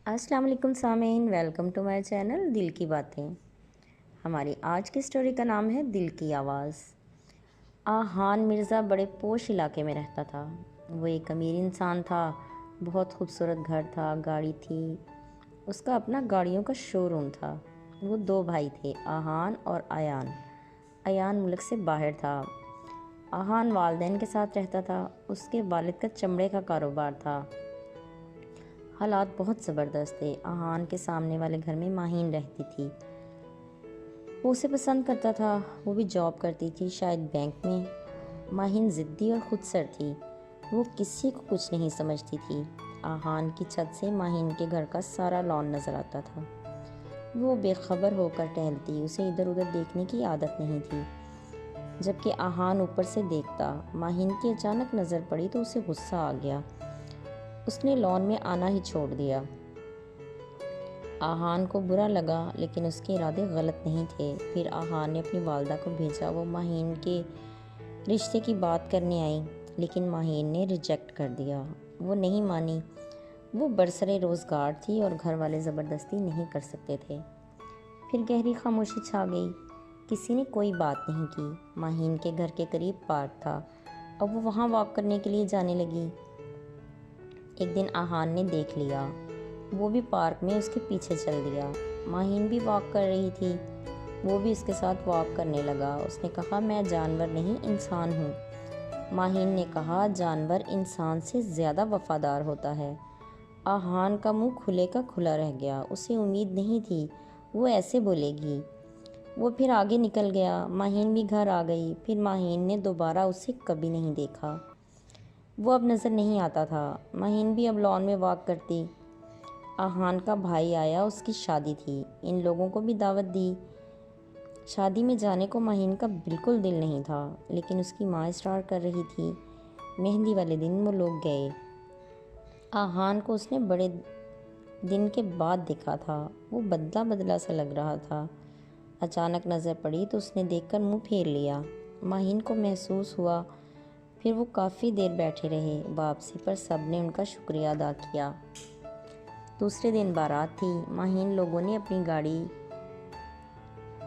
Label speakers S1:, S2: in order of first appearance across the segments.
S1: السلام علیکم سامعین، ویلکم ٹو مائی چینل دل کی باتیں۔ ہماری آج کی سٹوری کا نام ہے دل کی آواز۔ آہان مرزا بڑے پوش علاقے میں رہتا تھا۔ وہ ایک امیر انسان تھا، بہت خوبصورت گھر تھا، گاڑی تھی، اس کا اپنا گاڑیوں کا شو روم تھا۔ وہ دو بھائی تھے، آہان اور ایان۔ ایان ملک سے باہر تھا۔ آہان والدین کے ساتھ رہتا تھا، اس کے والد کا چمڑے کا کاروبار تھا۔ حالات بہت زبردست تھے۔ آہان کے سامنے والے گھر میں ماہین رہتی تھی، وہ اسے پسند کرتا تھا، وہ بھی جاب کرتی تھی، شاید بینک میں۔ ماہین ضدی اور خود سر تھی، وہ کسی کو کچھ نہیں سمجھتی تھی۔ آہان کی چھت سے ماہین کے گھر کا سارا لان نظر آتا تھا۔ وہ بے خبر ہو کر ٹہلتی، اسے ادھر ادھر دیکھنے کی عادت نہیں تھی۔ جبکہ آہان اوپر سے دیکھتا، ماہین کی اچانک نظر پڑی تو اسے غصہ آ گیا۔ اس نے لان میں آنا ہی چھوڑ دیا۔ آہان کو برا لگا، لیکن اس کے ارادے غلط نہیں تھے۔ پھر آہان نے اپنی والدہ کو بھیجا، وہ ماہین کے رشتے کی بات کرنے آئی، لیکن ماہین نے ریجیکٹ کر دیا۔ وہ نہیں مانی، وہ برسرے روزگار تھی اور گھر والے زبردستی نہیں کر سکتے تھے۔ پھر گہری خاموشی چھا گئی، کسی نے کوئی بات نہیں کی۔ ماہین کے گھر کے قریب پارک تھا، اب وہ وہاں واک کرنے کے لیے جانے لگی۔ ایک دن آہان نے دیکھ لیا، وہ بھی پارک میں اس کے پیچھے چل دیا۔ ماہین بھی واک کر رہی تھی، وہ بھی اس کے ساتھ واک کرنے لگا۔ اس نے کہا، میں جانور نہیں، انسان ہوں۔ ماہین نے کہا، جانور انسان سے زیادہ وفادار ہوتا ہے۔ آہان کا منہ کھلے کا کھلا رہ گیا، اسے امید نہیں تھی وہ ایسے بولے گی۔ وہ پھر آگے نکل گیا۔ ماہین بھی گھر آ گئی۔ پھر ماہین نے دوبارہ اسے کبھی نہیں دیکھا، وہ اب نظر نہیں آتا تھا۔ ماہین بھی اب لان میں واک کرتی۔ آہان کا بھائی آیا، اس کی شادی تھی، ان لوگوں کو بھی دعوت دی۔ شادی میں جانے کو ماہین کا بالکل دل نہیں تھا، لیکن اس کی ماں اصرار کر رہی تھی۔ مہندی والے دن وہ لوگ گئے۔ آہان کو اس نے بڑے دن کے بعد دیکھا تھا، وہ بدلا بدلا سا لگ رہا تھا۔ اچانک نظر پڑی تو اس نے دیکھ کر منہ پھیر لیا۔ ماہین کو محسوس ہوا۔ پھر وہ کافی دیر بیٹھے رہے۔ واپسی پر سب نے ان کا شکریہ ادا کیا۔ دوسرے دن بارات تھی۔ ماہین لوگوں نے اپنی گاڑی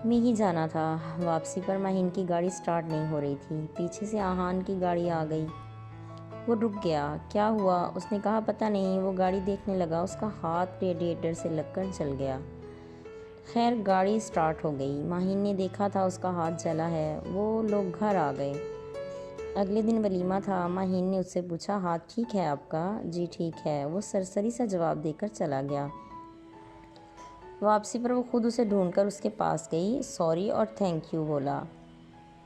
S1: میں ہی جانا تھا۔ واپسی پر ماہین کی گاڑی سٹارٹ نہیں ہو رہی تھی۔ پیچھے سے آہان کی گاڑی آ گئی، وہ رک گیا۔ کیا ہوا؟ اس نے کہا، پتہ نہیں۔ وہ گاڑی دیکھنے لگا، اس کا ہاتھ ریڈیٹر سے لگ کر جل گیا۔ خیر گاڑی سٹارٹ ہو گئی۔ ماہین نے دیکھا تھا اس کا ہاتھ جلا ہے۔ وہ لوگ گھر آ گئے۔ اگلے دن ولیمہ تھا۔ ماہین نے اس سے پوچھا، ہاتھ ٹھیک ہے آپ کا؟ جی ٹھیک ہے، وہ سرسری سا جواب دے کر چلا گیا۔ واپسی پر وہ خود اسے ڈھونڈ کر اس کے پاس گئی، سوری اور تھینک یو بولا۔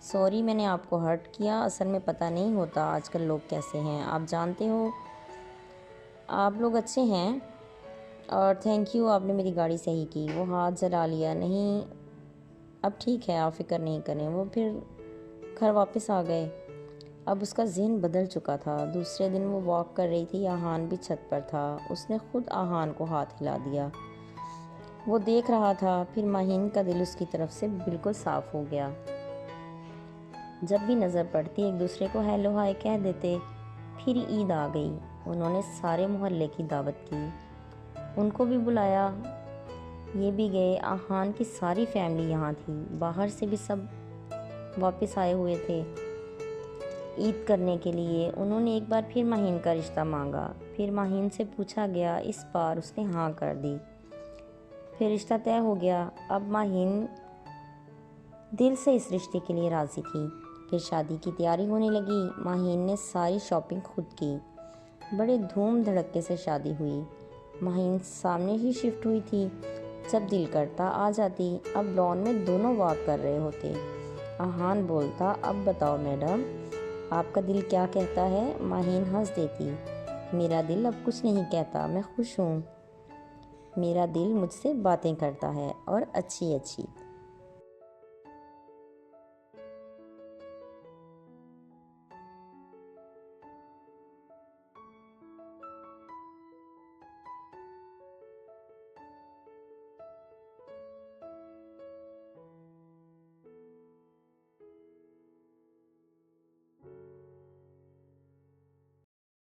S1: سوری میں نے آپ کو ہرٹ کیا، اصل میں پتہ نہیں ہوتا آج کل لوگ کیسے ہیں، آپ جانتے ہو آپ لوگ اچھے ہیں، اور تھینک یو آپ نے میری گاڑی صحیح کی۔ وہ ہاتھ جلا لیا۔ نہیں اب ٹھیک ہے، آپ فکر نہیں کریں۔ وہ پھر گھر واپس آ گئے۔ اب اس کا ذہن بدل چکا تھا۔ دوسرے دن وہ واک کر رہی تھی، آہان بھی چھت پر تھا۔ اس نے خود آہان کو ہاتھ ہلا دیا، وہ دیکھ رہا تھا۔ پھر ماہین کا دل اس کی طرف سے بالکل صاف ہو گیا۔ جب بھی نظر پڑتی ایک دوسرے کو ہیلو ہائے کہہ دیتے۔ پھر عید آ گئی، انہوں نے سارے محلے کی دعوت کی، ان کو بھی بلایا، یہ بھی گئے۔ آہان کی ساری فیملی یہاں تھی، باہر سے بھی سب واپس آئے ہوئے تھے عید کرنے کے لیے۔ انہوں نے ایک بار پھر ماہین کا رشتہ مانگا۔ پھر ماہین سے پوچھا گیا، اس بار اس نے ہاں کر دی۔ پھر رشتہ طے ہو گیا۔ اب ماہین دل سے اس رشتے کے لیے راضی تھی۔ پھر شادی کی تیاری ہونے لگی۔ ماہین نے ساری شاپنگ خود کی، بڑے دھوم دھڑکے سے شادی ہوئی۔ ماہین سامنے ہی شفٹ ہوئی تھی، جب دل کرتا آ جاتی۔ اب لان میں دونوں واک کر رہے ہوتے۔ آہان بولتا، اب بتاؤ میڈم، آپ کا دل کیا کہتا ہے؟ ماہین ہنس دیتی، میرا دل اب کچھ نہیں کہتا، میں خوش ہوں، میرا دل مجھ سے باتیں کرتا ہے، اور اچھی اچھی۔